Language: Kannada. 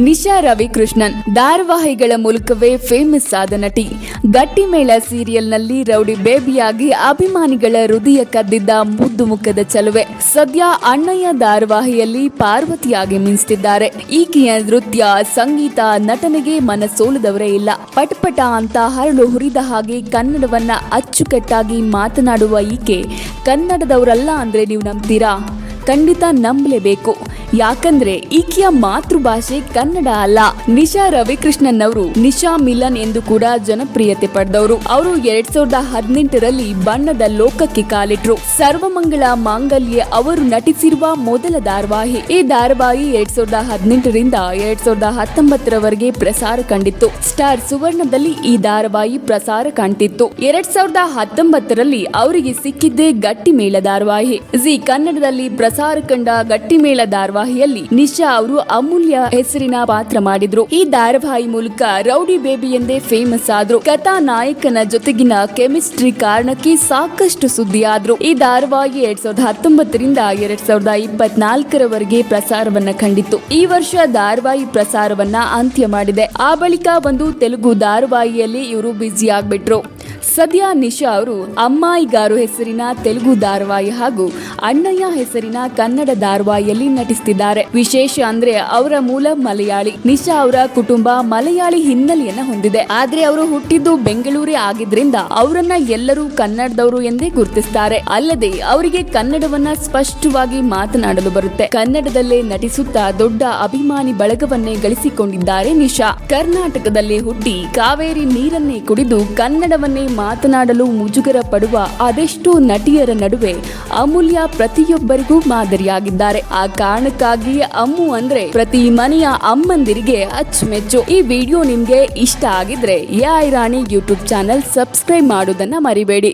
ನಿಶಾ ರವಿಕೃಷ್ಣನ್ ಧಾರಾವಾಹಿಗಳ ಮೂಲಕವೇ ಫೇಮಸ್ ಆದ ನಟಿ. ಗಟ್ಟಿಮೇಳ ಸೀರಿಯಲ್ನಲ್ಲಿ ರೌಡಿ ಬೇಬಿಯಾಗಿ ಅಭಿಮಾನಿಗಳ ಹೃದಯ ಕದ್ದಿದ್ದ ಮುದ್ದು ಮುಖದ ಚಲುವೆ ಸದ್ಯ ಅಣ್ಣಯ್ಯ ಧಾರಾವಾಹಿಯಲ್ಲಿ ಪಾರ್ವತಿಯಾಗಿ ಮಿಂಚ್ತಿದ್ದಾರೆ. ಈಕೆಯ ನೃತ್ಯ, ಸಂಗೀತ, ನಟನೆಗೆ ಮನಸೋಲದವರೇ ಇಲ್ಲ. ಪಟಪಟ ಅಂತ ಹರಳು ಹುರಿದ ಹಾಗೆ ಕನ್ನಡವನ್ನ ಅಚ್ಚುಕಟ್ಟಾಗಿ ಮಾತನಾಡುವ ಈಕೆ ಕನ್ನಡದವರಲ್ಲ ಅಂದ್ರೆ ನೀವು ನಂಬ್ತೀರಾ? ಖಂಡಿತ ನಂಬಲೇಬೇಕು. ಯಾಕಂದ್ರೆ ಈಕೆಯ ಮಾತೃಭಾಷೆ ಕನ್ನಡ ಅಲ್ಲ. ನಿಶಾ ರವಿಕೃಷ್ಣನ್ ಅವರು ನಿಶಾ ಮಿಲನ್ ಎಂದು ಕೂಡ ಜನಪ್ರಿಯತೆ ಪಡೆದವರು. ಅವರು 2018ರಲ್ಲಿ ಬಣ್ಣದ ಲೋಕಕ್ಕೆ ಕಾಲಿಟ್ರು. ಸರ್ವಮಂಗಳ ಮಾಂಗಲ್ಯ ಅವರು ನಟಿಸಿರುವ ಮೊದಲ ಧಾರಾವಾಹಿ. ಈ ಧಾರಾವಾಹಿ 2018ರಿಂದ 2019ರವರೆಗೆ ಪ್ರಸಾರ ಕಂಡಿತ್ತು. ಸ್ಟಾರ್ ಸುವರ್ಣದಲ್ಲಿ ಈ ಧಾರಾವಾಹಿ ಪ್ರಸಾರ ಕಾಣ್ತಿತ್ತು. 2019ರಲ್ಲಿ ಅವರಿಗೆ ಸಿಕ್ಕಿದ್ದೇ ಗಟ್ಟಿಮೇಳ ಧಾರಾವಾಹಿ. ಜಿ ಕನ್ನಡದಲ್ಲಿ ಪ್ರಸಾರ ಕಂಡ ಗಟ್ಟಿಮೇಳ ಧಾರಾವಾಹಿಯಲ್ಲಿ ನಿಶಾ ಅವರು ಅಮೂಲ್ಯ ಹೆಸರಿನ ಪಾತ್ರ ಮಾಡಿದ್ರು. ಈ ಧಾರಾವಾಹಿ ಮೂಲಕ ರೌಡಿ ಬೇಬಿ ಎಂದೇ ಫೇಮಸ್ ಆದ್ರು. ಕಥಾ ನಾಯಕನ ಜೊತೆಗಿನ ಕೆಮಿಸ್ಟ್ರಿ ಕಾರಣಕ್ಕೆ ಸಾಕಷ್ಟು ಸುದ್ದಿ ಆದ್ರು. ಈ ಧಾರಾವಾಹಿ 2019ರಿಂದ 2024ರವರೆಗೆ ಪ್ರಸಾರವನ್ನ ಕಂಡಿತ್ತು. ಈ ವರ್ಷ ಧಾರಾವಾಹಿ ಪ್ರಸಾರವನ್ನ ಅಂತ್ಯ ಮಾಡಿದೆ. ಆ ಬಳಿಕ ಒಂದು ತೆಲುಗು ಧಾರಾವಾಹಿಯಲ್ಲಿ ಇವರು ಬ್ಯುಸಿ ಆಗ್ಬಿಟ್ರು. ಸದ್ಯ ನಿಶಾ ಅವರು ಅಮ್ಮಾಯಿಗಾರು ಹೆಸರಿನ ತೆಲುಗು ಧಾರಾವಾಹಿ ಹಾಗೂ ಅಣ್ಣಯ್ಯ ಹೆಸರಿನ ಕನ್ನಡ ಧಾರಾವಾಹಿಯಲ್ಲಿ ನಟಿಸುತ್ತಿದ್ದಾರೆ. ವಿಶೇಷ ಅಂದ್ರೆ ಅವರ ಮೂಲ ಮಲಯಾಳಿ. ನಿಶಾ ಅವರ ಕುಟುಂಬ ಮಲಯಾಳಿ ಹಿನ್ನೆಲೆಯನ್ನ ಹೊಂದಿದೆ. ಆದ್ರೆ ಅವರು ಹುಟ್ಟಿದ್ದು ಬೆಂಗಳೂರೇ ಆಗಿದ್ರಿಂದ ಅವರನ್ನ ಎಲ್ಲರೂ ಕನ್ನಡದವರು ಎಂದೇ ಗುರುತಿಸುತ್ತಾರೆ. ಅಲ್ಲದೆ ಅವರಿಗೆ ಕನ್ನಡವನ್ನ ಸ್ಪಷ್ಟವಾಗಿ ಮಾತನಾಡಲು ಬರುತ್ತೆ. ಕನ್ನಡದಲ್ಲೇ ನಟಿಸುತ್ತಾ ದೊಡ್ಡ ಅಭಿಮಾನಿ ಬಳಗವನ್ನೇ ಗಳಿಸಿಕೊಂಡಿದ್ದಾರೆ ನಿಶಾ. ಕರ್ನಾಟಕದಲ್ಲೇ ಹುಟ್ಟಿ ಕಾವೇರಿ ನೀರನ್ನೇ ಕುಡಿದು ಕನ್ನಡವನ್ನೇ ಮಾತನಾಡಲು ಮುಜುಗರ ಪಡುವ ಅದೆಷ್ಟೋ ನಟಿಯರ ನಡುವೆ ಅಮೂಲ್ಯ ಪ್ರತಿಯೊಬ್ಬರಿಗೂ ಮಾದರಿಯಾಗಿದ್ದಾರೆ. ಆ ಕಾರಣಕ್ಕಾಗಿ ಅಮ್ಮು ಅಂದ್ರೆ ಪ್ರತಿ ಮನೆಯ ಅಮ್ಮಂದಿರಿಗೆ ಅಚ್ಚುಮೆಚ್ಚು. ಈ ವಿಡಿಯೋ ನಿಮ್ಗೆ ಇಷ್ಟ ಆಗಿದ್ರೆ ಯಾ ಐರಾಣಿ ಯೂಟ್ಯೂಬ್ ಚಾನೆಲ್ ಸಬ್ಸ್ಕ್ರೈಬ್ ಮಾಡೋದನ್ನ ಮರಿಬೇಡಿ.